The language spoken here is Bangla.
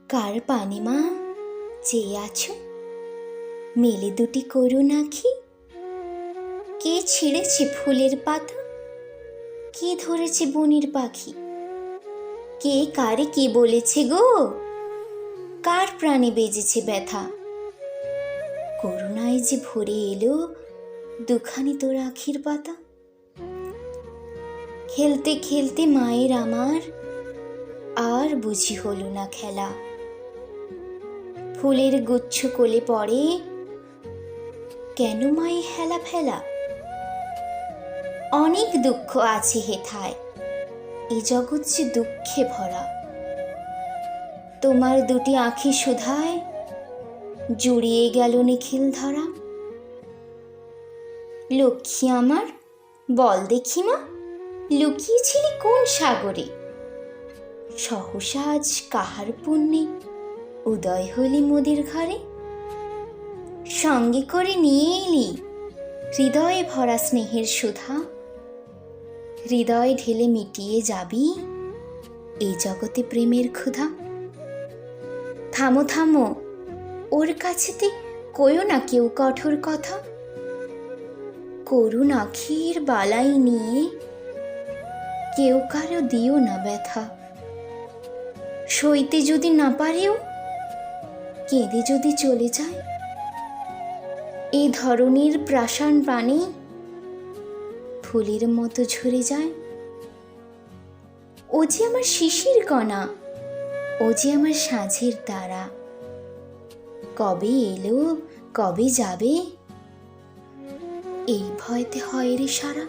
কার পানে মা চেয়ে আছো? মেলে দুটি করুণ আঁখি। কে ছিঁড়েছে ফুলের পাতা? কে ধরেছে বনির পাখি? কে কারে কি বলেছে গো? কার প্রাণে বেজেছে ব্যথা? করুণায় যে ভরে এলো দুখানি তোর আখির পাতা। খেলতে খেলতে মায়ের আমার আর বুঝি হলো না খেলা। ফুলের গুচ্ছ কোলে পড়ে কেন মায়ে হেলা ফেলা? অনেক দুঃখ আছে হেথায়, এ জগৎ যে দুঃখে ভরা। তোমার দুটি আঁখি সুধায় জুড়িয়ে গেল নিখিল ধরা। লক্ষ্মী আমার, বল দেখি মা, লুকিয়েছিলি কোন সাগরে? সহসা আজ কাহার পুণ্যে উদয় হলি মোদের ঘরে? সঙ্গে করে নিয়ে এলি হৃদয়ে ভরা স্নেহের সুধা। হৃদয় ঢেলে মিটিয়ে যাবি এই জগতে প্রেমের ক্ষুধা। থামো থামো, ওর কাছেতে কইও না কেউ কঠোর কথা। করুণ আখির বালাই নিয়ে কেউ কারো দিও না ব্যথা। সইতে যদি না পারেও কেঁদে যদি চলে যায়, এই ধরনীর প্রাসান প্রাণী ফুলের মতো ঝরে যায়। ও যে আমার শিশির কণা, ও যে আমার সাঁঝের তারা। কবে এলো কবে যাবে এই ভয়তে হয় রে সারা।